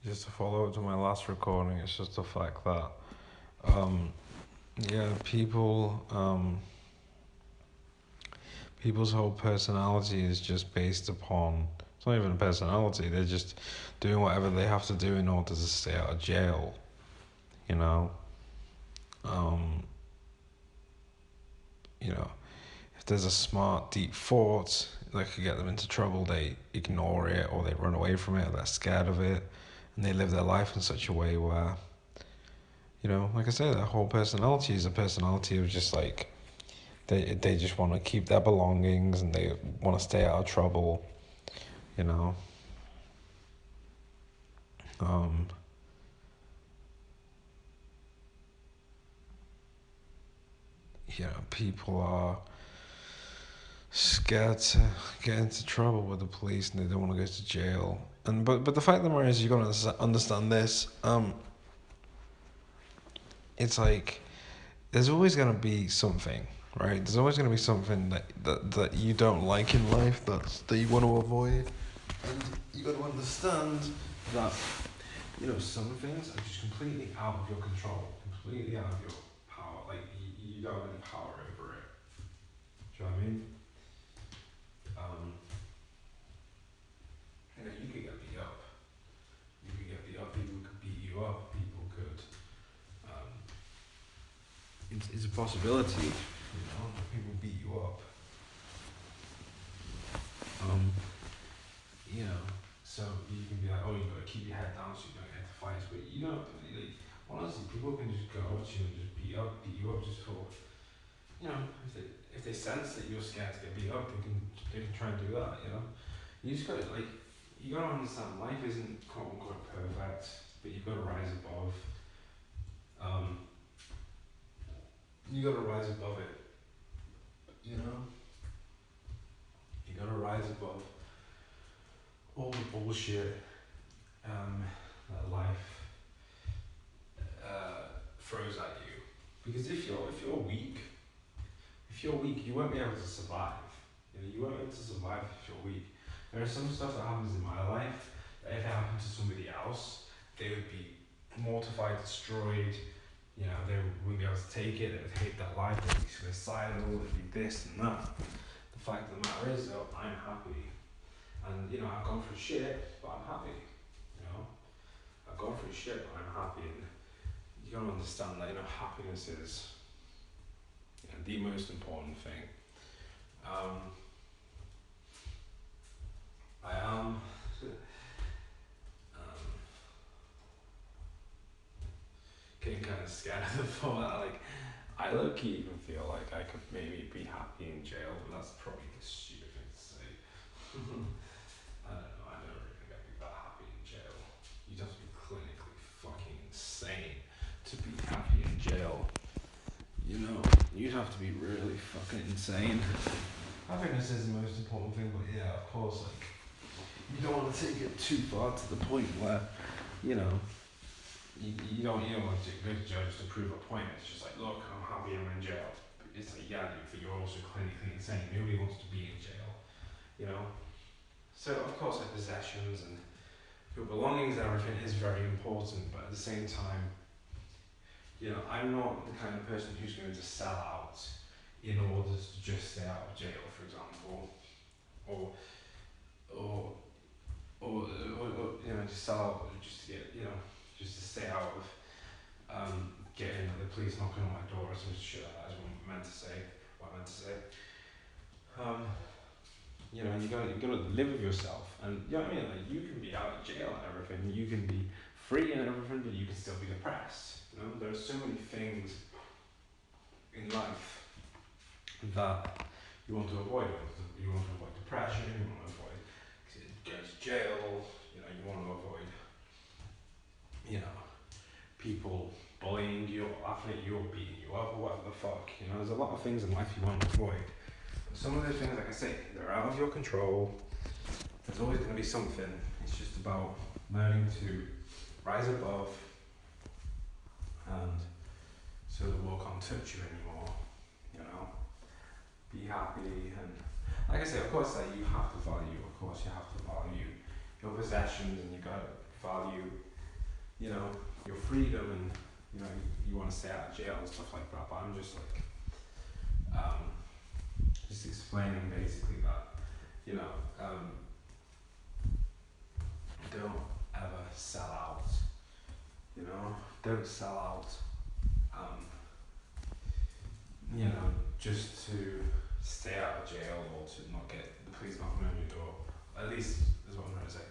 just to follow up to my last recording, it's just the fact that, um, yeah, people's whole personality is just based upon. It's not even a personality. They're just doing whatever they have to do in order to stay out of jail. You know. Um, you know, if there's a smart, deep thought that could get them into trouble, they ignore it or they run away from it or they're scared of it, and they live their life in such a way where, like I said, their whole personality is a personality of just like they just want to keep their belongings and they want to stay out of trouble, you know. Um, People are scared to get into trouble with the police and they don't want to go to jail. And but the fact of the matter is, you gotta understand this. It's like there's always gonna be something, right? There's always gonna be something that you don't like in life that you want to avoid, and you got to understand that some things are just completely out of your control, completely out of your power. Like you don't have any power over it. Do you know what I mean? Um, you could get beat up. You could get beat up. People could beat you up. People could. Um, it's a possibility. People beat you up. Um, so you can be like, oh, you got to keep your head down so you don't get into fights. But honestly, people can just go up to you and just beat you up just for, if they sense that you're scared to get beat up, they can try and do that. You just got to you got to understand life isn't quote unquote perfect, but you've got to rise above. You got to rise above it. You know, you got to rise above all the bullshit that life throws at you. Because if you're weak, you won't be able to survive. You won't be able to survive if you're weak. There is some stuff that happens in my life that if it happened to somebody else, they would be mortified, destroyed. They wouldn't be able to take it. They would hate their life. They'd be suicidal. They'd be this and that. The fact of the matter is, though, I'm happy, and I've gone through shit, but I'm happy. I've gone through shit, but I'm happy, and you gotta understand that happiness is the most important thing. I am getting kind of scared of the thought that I low-key even feel like I could maybe be happy in jail, but that's probably a stupid thing to say. I don't know. I don't really think I'd be that happy in jail. You'd have to be clinically fucking insane to be happy in jail. You'd have to be really fucking insane. Happiness is the most important thing, but yeah, of course, you don't want to take it too far to the point where, you don't want to go to jail just to prove a point. It's just like, look, I'm happy I'm in jail. It's like, yeah, but you're also clinically insane. Nobody wants to be in jail, So, of course, possessions and your belongings and everything is very important, but at the same time, I'm not the kind of person who's going to sell out in order to just stay out of jail, for example, or just sell out just to get, just to stay out of getting the police knocking on my door or some shit like that. Is what I meant to say. You gotta live with yourself, and you know what I mean. Like, you can be out of jail and everything, you can be free and everything, but you can still be depressed. There are so many things in life that you want to avoid. You want to avoid depression. You want to avoid going to jail. You want to avoid, people bullying you or laughing at you or beating you up or whatever the fuck. There's a lot of things in life you want to avoid. But some of those things, like I say, they're out of your control. There's always going to be something. It's just about learning to rise above, and so the world can't touch you anymore. Be happy, and like I say, of course, you have to value. Of course, you have to value your possessions, and you got to value you know, your freedom and, you know, you want to stay out of jail and stuff like that. But I'm just like, just explaining basically that, you know, don't ever sell out, you know, don't sell out, you know, just to stay out of jail or to not get the police knocking on your door. At least is what I'm trying to say.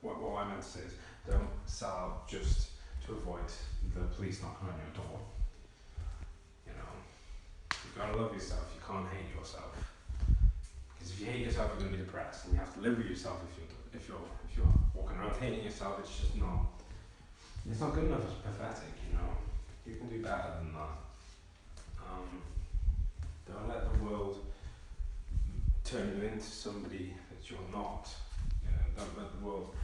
What I meant to say is don't sell out just to avoid the police knocking on your door. You know, you've got to love yourself. You can't hate yourself. Because if you hate yourself, you're going to be depressed, and you have to live with yourself. If you're walking around hating yourself, it's just not. It's not good enough. It's pathetic. You know, you can do better than that. Don't let the world turn you into somebody that you're not. You know, don't let the world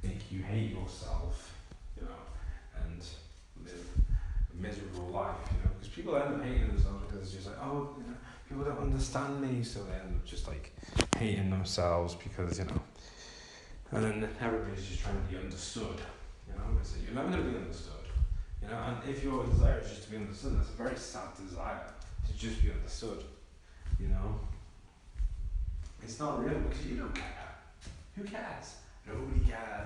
make you hate yourself. You know, and live a miserable life. You know, because people end up hating themselves because it's just like, oh, you know, people don't understand me, so they end up just like hating themselves because, you know, and then everybody's just trying to be understood. You know, so you're never going to be understood. You know, and if your desire is just to be understood, that's a very sad desire, to just be understood. You know, it's not real because you don't care. Who cares? Nobody cares.